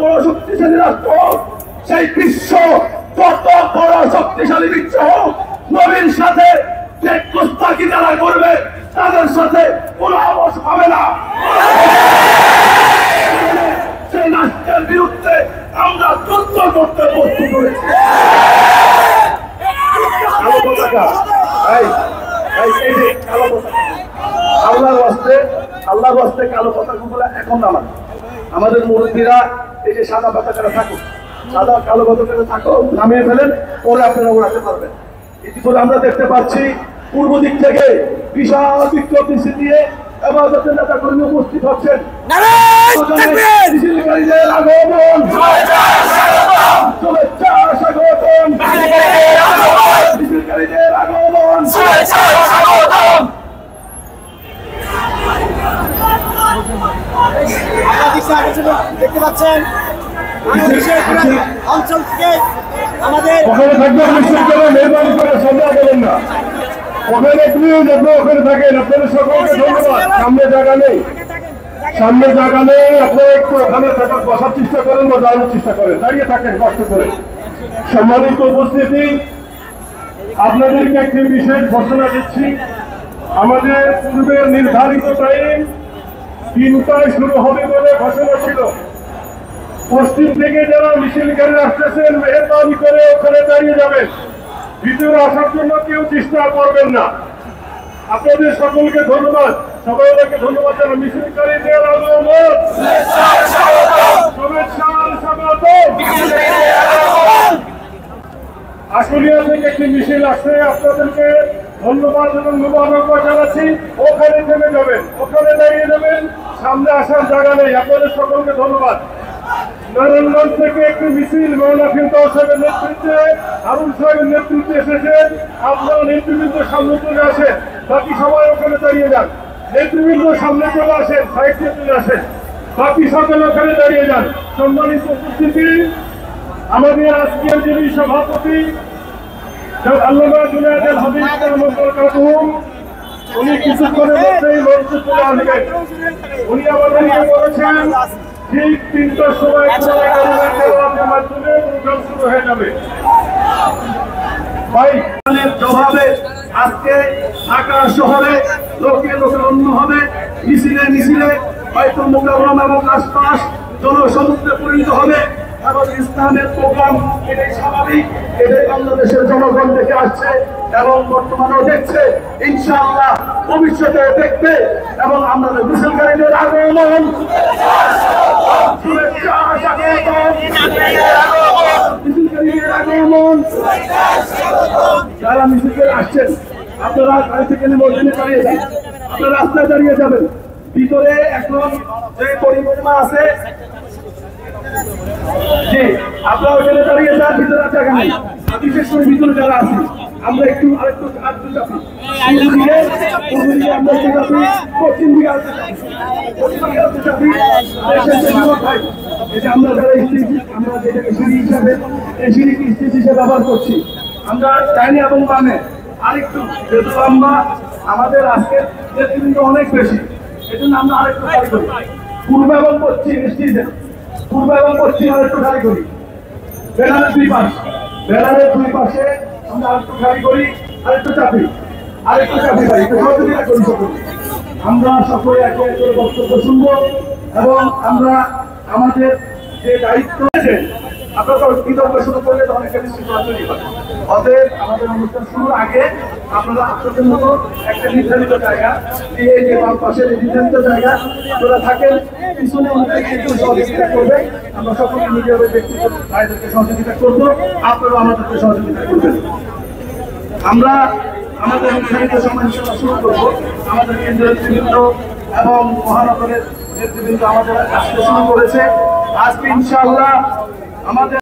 বড় শক্তিশালী রাষ্ট্র, সেই বিশ্ব যত বড় শক্তিশালী বিশ্ব হোক, নবীর সাথে যে কুস্তাকি যারা করবে তাদের সাথে কোনো আপোষ হবে না। সেই রাষ্ট্রের বিরুদ্ধে আমরা যুদ্ধ করতে প্রস্তুত হয়েছি। আল্লাহ বাস্তে কালো পতাকাগুলো এখন নামান। আমাদের মুরব্বীরা এই যে সাদা পতাকাটা থাকুক, সাদা কালো পতাকাটা থাকুক, নামিয়ে ফেলেন, পরে আপনারা উড়াতে পারবেন। ইতিপূর্বে আমরা দেখতে পাচ্ছি পূর্ব দিক থেকে বিশাল বিক্ষোভ মিছিল দিয়ে হেফাজতের নেতা কর্মী উপস্থিত হচ্ছেন। মিছিলকারীদের আগমন, শুভেচ্ছা স্বাগতম, মিছিলকারীদের আগমন, শুভেচ্ছা স্বাগতম। দেখতে পাচ্ছেন অঞ্চল থেকে আমাদের ওখানে থাকবে, নিশ্চয় করে মেহরবানি করে সামনে বলেন না, ওখানে প্লিজ আপনি ওখানে থাকেন। আপনাদের সকলকে ধন্যবাদ। সামনে জায়গা নেই, সামনে জায়গা নেই, আপনারা একটু ওখানে থাকার বসার চেষ্টা করেন বা দাঁড়ানোর চেষ্টা করেন, দাঁড়িয়ে থাকেন কষ্ট করে। সম্মানিত উপস্থিতি, আপনাদেরকে একটি বিশেষ ঘোষণা দিচ্ছি। আমাদের পূর্বের নির্ধারিত টাইম 3টায় শুরু হবে বলে ঘোষণা ছিল। পশ্চিম থেকে যারা মিছিলকারী আসতেছেন, মেহরবানি করে ওখানে দাঁড়িয়ে যাবেন, ভিতরে আসার জন্য কেউ চেষ্টা করবেন না। আপনাদের সকলকে ধন্যবাদ, সবাইকে ধন্যবাদ জানাই। মিছিলকারীদের আগমন, শুভেচ্ছা স্বাগতম। আশুলিয়া থেকে একটি মিছিল আসছে, আপনাদেরকে ধন্যবাদ এবং মোবারকবাদ জানাচ্ছি। ওখানে থেমে যাবেন, ওখানে দাঁড়িয়ে যাবেন, সামনে আসার জায়গা নেই। আপনাদের সকলকে ধন্যবাদ। নারায়ণগঞ্জ থেকে একটি মিছিল মৌলানা ফিরদৌস সাহেবের নেতৃত্বে, হারুন সাহেবের নেতৃত্বে এসেছেন। আপনারা নেতৃবৃন্দ সামনে চলে আসেন, বাকি সবাই ওখানে দাঁড়িয়ে যান। নেতৃবৃন্দ সামনে চলে আসেন, সাহিত্যে চলে আসেন, বাকি সকলে ওখানে দাঁড়িয়ে যান। সম্মানিত উপস্থিতি, আমাদের আজকের যিনি সভাপতি আল্লামা জুনায়েদ হাবিব রহমাতুল্লাহ, উনি কিছুক্ষণের মধ্যেই মঞ্চে চলে আসবেন। উনি আমাদেরকে বলেছেন ঠিক 3টার সময় মাধ্যমে প্রোগ্রাম শুরু হয়ে যাবে। ভাই জবাবে আজকে ঢাকা শহরে লোকে লোকে অন্য হবে, মিছিলে মিছিলে বাইতুল মুকাররম এবং আশপাশ জনসমুদ্রে পরিণত হবে এবং ইসলামের প্রোগ্রাম। এটাই স্বাভাবিক, এটাই বাংলাদেশের জনগণ দেখে আসছে এবং বর্তমানেও দেখছে, ইনশাআল্লাহ ভবিষ্যতে দেখবে। এবং আমাদের মিছিলকারীদের আগমন, শুভেচ্ছা স্বাগতম, মিছিলকারীদের আগমন। যারা মিছিলে আসছেন, আপনারা গাড়ি থেকে নেমে ওখানে দাঁড়িয়ে যান, আপনারা রাস্তায় দাঁড়িয়ে যাবেন। ভিতরে এখন যে পরিকল্পনা আছে, জি আপনারা ওখানে দাঁড়িয়ে যান, ভিতরে জায়গা নেই। বিশেষ করে ভিতরে যারা আছে, আমরা একটু আরেকটু চাপি, আমরা একটু চাপি, পশ্চিম দিকে আসতে চাপি। আমরা যারা স্টেজ, আমরা যেটাকে সিঁড়ি হিসাবে, এই সিঁড়িকে স্টেজ হিসেবে ব্যবহার করছি, আমরা ডাইনে এবং বামে আরেকটু, যেহেতু আমরা আমাদের আজকের নেতৃবৃন্দ অনেক বেশি, এজন্য আমরা আরেকটু গাড়ি করি। পূর্ব এবং পশ্চিম স্টেজে, পূর্ব এবং পশ্চিম আরেকটু গাড়ি করি। ব্যানারের দুই পাশ, ব্যানারের দুই পাশে আমরা আরেকটু গাড়ি করি, আরেকটু চাপি, আরেকটু চাপি গাড়ি, একটু সহযোগিতা করি সকলে। আমরা সকলে একে একে বক্তব্য শুনবো এবং আমরা আমাদের যে দায়িত্ব আছে, আপনারা বিতর্ক শুরু করলে অনেক তৈরি হয়। অতএব আমাদের অনুষ্ঠান শুরুর আগে আপনারা আপনাদের মতো একটা নির্ধারিত জায়গা, এই যে বাম পাশের নির্ধারিত জায়গা আপনারা থাকেন, পিছনে আমাদেরকে একটু সহযোগিতা করবে। আমরা সকলে নিজের ব্যক্তিগত ভাইদেরকে সহযোগিতা করবো, আপনারা আমাদেরকে সহযোগিতা করবেন। আমরা আমাদের নির্ধারিত সময় শুরু করবো। আমাদের কেন্দ্রীয় নেতৃবৃন্দ এবং মহানগরের নেতৃবৃন্দ আমাদের আসতে শুরু করেছে। আজকে ইনশাআল্লাহ আমাদের